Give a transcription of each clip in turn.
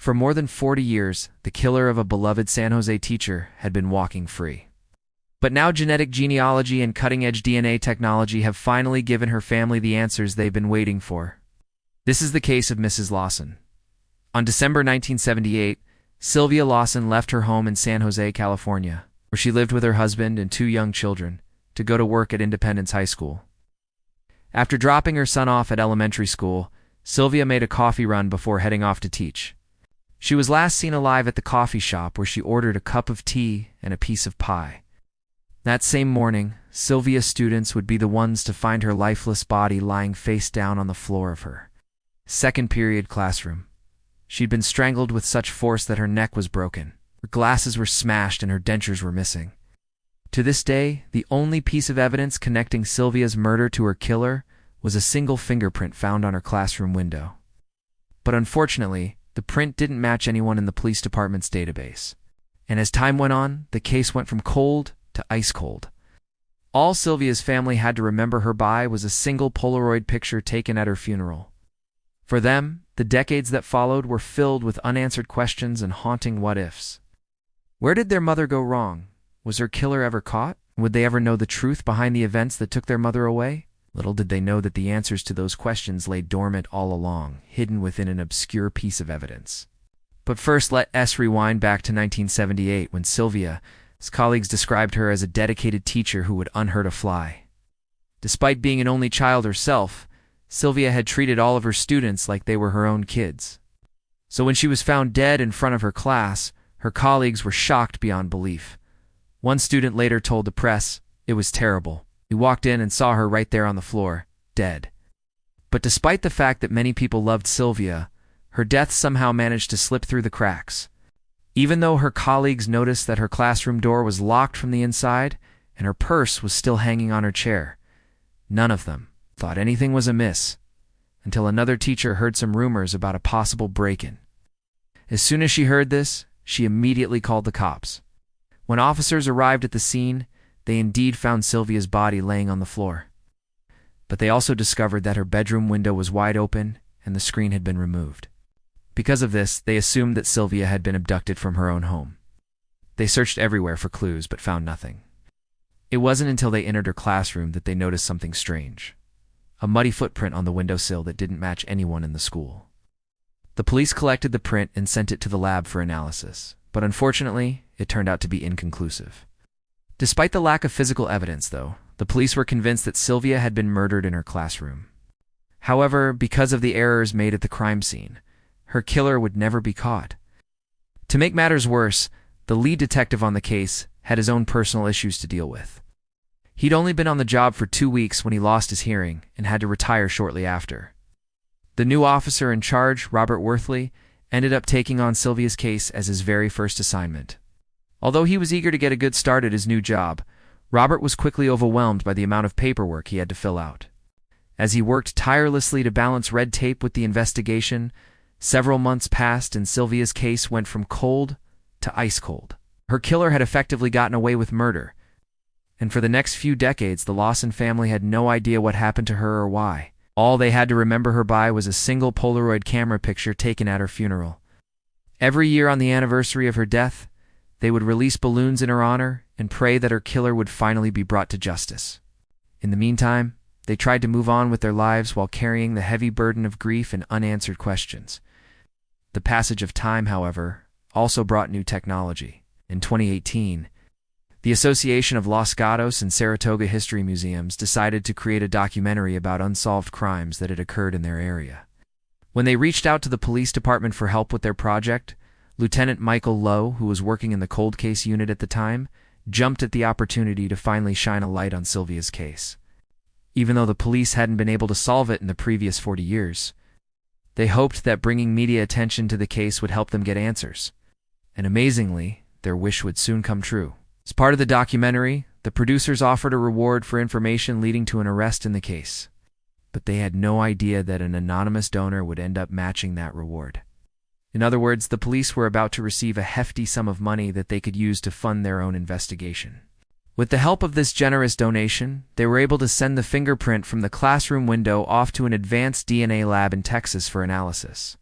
For more than 40 years, the killer of a beloved San Jose teacher had been walking free. But now genetic genealogy and cutting-edge DNA technology have finally given her family the answers they've been waiting for. This is the case of Mrs. Lawson. On December 1978, Sylvia Lawson left her home in San Jose, California, where she lived with her husband and 2 young children, to go to work at Independence High School. After dropping her son off at elementary school, Sylvia made a coffee run before heading off to teach. She was last seen alive at the coffee shop where she ordered a cup of tea and a piece of pie. That same morning, Sylvia's students would be the ones to find her lifeless body lying face down on the floor of her second period classroom. She'd been strangled with such force that her neck was broken, her glasses were smashed, and her dentures were missing. To this day, the only piece of evidence connecting Sylvia's murder to her killer was a single fingerprint found on her classroom window. But unfortunately, the print didn't match anyone in the police department's database. And as time went on, the case went from cold to ice cold. All Sylvia's family had to remember her by was a single Polaroid picture taken at her funeral. For them, the decades that followed were filled with unanswered questions and haunting what-ifs. Where did their mother go wrong? Was her killer ever caught? Would they ever know the truth behind the events that took their mother away? Little did they know that the answers to those questions lay dormant all along, hidden within an obscure piece of evidence. But first, let us rewind back to 1978, when Sylvia's colleagues described her as a dedicated teacher who would unhurt a fly. Despite being an only child herself, Sylvia had treated all of her students like they were her own kids. So when she was found dead in front of her class, her colleagues were shocked beyond belief. One student later told the press, "It was terrible. We walked in and saw her right there on the floor, dead." But despite the fact that many people loved Sylvia, her death somehow managed to slip through the cracks. Even though her colleagues noticed that her classroom door was locked from the inside and her purse was still hanging on her chair, none of them thought anything was amiss until another teacher heard some rumors about a possible break-in. As soon as she heard this, she immediately called the cops. When officers arrived at the scene, they indeed found Sylvia's body laying on the floor. But they also discovered that her bedroom window was wide open and the screen had been removed. Because of this, they assumed that Sylvia had been abducted from her own home. They searched everywhere for clues but found nothing. It wasn't until they entered her classroom that they noticed something strange. A muddy footprint on the windowsill that didn't match anyone in the school. The police collected the print and sent it to the lab for analysis, but unfortunately, it turned out to be inconclusive. Despite the lack of physical evidence, though, the police were convinced that Sylvia had been murdered in her classroom. However, because of the errors made at the crime scene, her killer would never be caught. To make matters worse, the lead detective on the case had his own personal issues to deal with. He'd only been on the job for 2 weeks when he lost his hearing and had to retire shortly after. The new officer in charge, Robert Worthley, ended up taking on Sylvia's case as his very first assignment. Although he was eager to get a good start at his new job, Robert was quickly overwhelmed by the amount of paperwork he had to fill out. As he worked tirelessly to balance red tape with the investigation, several months passed and Sylvia's case went from cold to ice cold. Her killer had effectively gotten away with murder, and for the next few decades the Lawson family had no idea what happened to her or why. All they had to remember her by was a single Polaroid camera picture taken at her funeral. Every year on the anniversary of her death, they would release balloons in her honor and pray that her killer would finally be brought to justice. In the meantime, they tried to move on with their lives while carrying the heavy burden of grief and unanswered questions. The passage of time, however, also brought new technology. In 2018, the Association of Los Gatos and Saratoga History Museums decided to create a documentary about unsolved crimes that had occurred in their area. When they reached out to the police department for help with their project, Lieutenant Michael Lowe, who was working in the cold case unit at the time, jumped at the opportunity to finally shine a light on Sylvia's case. Even though the police hadn't been able to solve it in the previous 40 years, they hoped that bringing media attention to the case would help them get answers. And amazingly, their wish would soon come true. As part of the documentary, the producers offered a reward for information leading to an arrest in the case. But they had no idea that an anonymous donor would end up matching that reward. In other words, the police were about to receive a hefty sum of money that they could use to fund their own investigation. With the help of this generous donation, they were able to send the fingerprint from the classroom window off to an advanced DNA lab in Texas for analysis.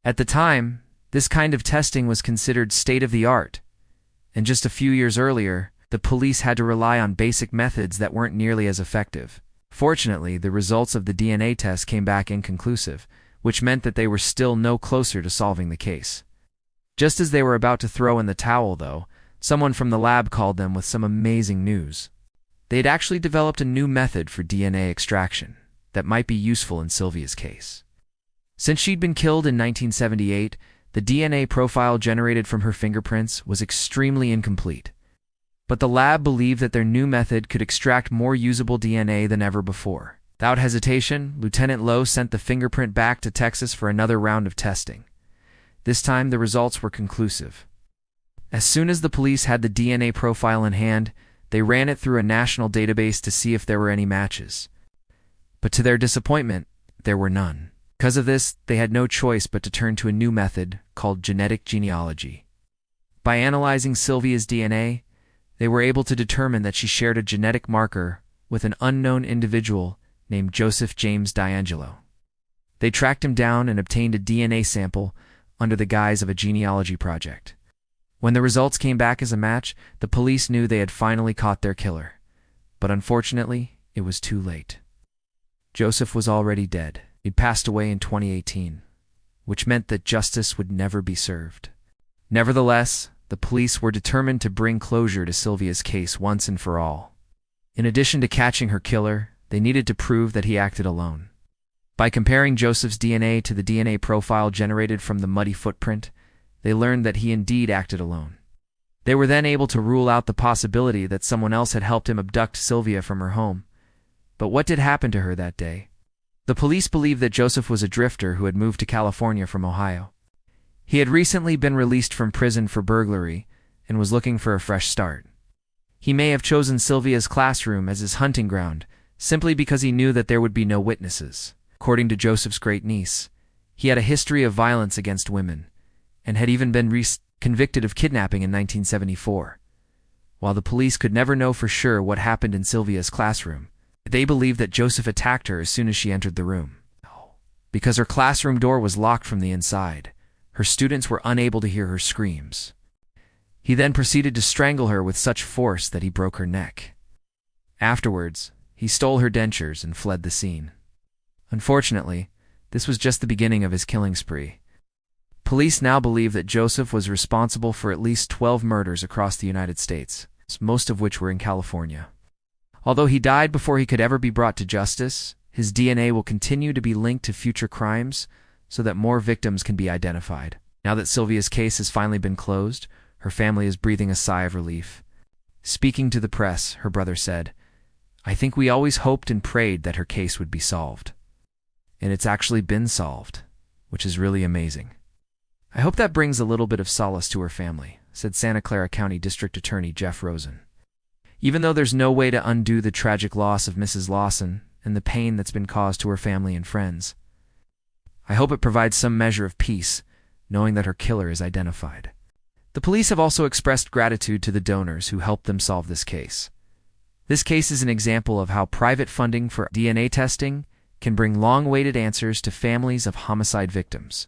At the time, This kind of testing was considered state-of-the-art, and just a few years earlier, the police had to rely on basic methods that weren't nearly as effective. Fortunately, the results of the DNA test came back inconclusive, which meant that they were still no closer to solving the case. Just as they were about to throw in the towel, though, someone from the lab called them with some amazing news. They had actually developed a new method for DNA extraction that might be useful in Sylvia's case. Since she'd been killed in 1978, the DNA profile generated from her fingerprints was extremely incomplete. But the lab believed that their new method could extract more usable DNA than ever before. Without hesitation, Lieutenant Lowe sent the fingerprint back to Texas for another round of testing. This time, the results were conclusive. As soon as the police had the DNA profile in hand, they ran it through a national database to see if there were any matches. But to their disappointment, there were none. Because of this, they had no choice but to turn to a new method called genetic genealogy. By analyzing Sylvia's DNA, they were able to determine that she shared a genetic marker with an unknown individual named Joseph James D'Angelo. They tracked him down and obtained a DNA sample under the guise of a genealogy project. When the results came back as a match, the police knew they had finally caught their killer. But unfortunately, it was too late. Joseph was already dead. He'd passed away in 2018, which meant that justice would never be served. Nevertheless, the police were determined to bring closure to Sylvia's case once and for all. In addition to catching her killer, they needed to prove that he acted alone. By comparing Joseph's DNA to the DNA profile generated from the muddy footprint, they learned that he indeed acted alone. They were then able to rule out the possibility that someone else had helped him abduct Sylvia from her home. But what did happen to her that day? The police believed that Joseph was a drifter who had moved to California from Ohio. He had recently been released from prison for burglary and was looking for a fresh start. He may have chosen Sylvia's classroom as his hunting ground simply because he knew that there would be no witnesses. According to Joseph's great-niece, he had a history of violence against women and had even been convicted of kidnapping in 1974. While the police could never know for sure what happened in Sylvia's classroom, they believed that Joseph attacked her as soon as she entered the room. Because her classroom door was locked from the inside, her students were unable to hear her screams. He then proceeded to strangle her with such force that he broke her neck. Afterwards, he stole her dentures and fled the scene. Unfortunately, this was just the beginning of his killing spree. Police now believe that Joseph was responsible for at least 12 murders across the United States, most of which were in California. Although he died before he could ever be brought to justice, his DNA will continue to be linked to future crimes so that more victims can be identified. Now that Sylvia's case has finally been closed, her family is breathing a sigh of relief. Speaking to the press, her brother said, "I think we always hoped and prayed that her case would be solved. And it's actually been solved, which is really amazing. I hope that brings a little bit of solace to her family," said Santa Clara County District Attorney Jeff Rosen. Even though there's no way to undo the tragic loss of Mrs. Lawson and the pain that's been caused to her family and friends, I hope it provides some measure of peace, knowing that her killer is identified. The police have also expressed gratitude to the donors who helped them solve this case. This case is an example of how private funding for DNA testing can bring long-awaited answers to families of homicide victims,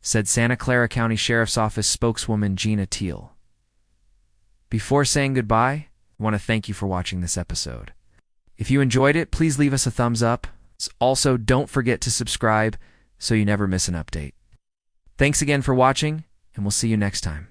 said Santa Clara County Sheriff's Office spokeswoman Gina Teal. Before saying goodbye, I want to thank you for watching this episode. If you enjoyed it, please leave us a thumbs up. Also, don't forget to subscribe so you never miss an update. Thanks again for watching, and we'll see you next time.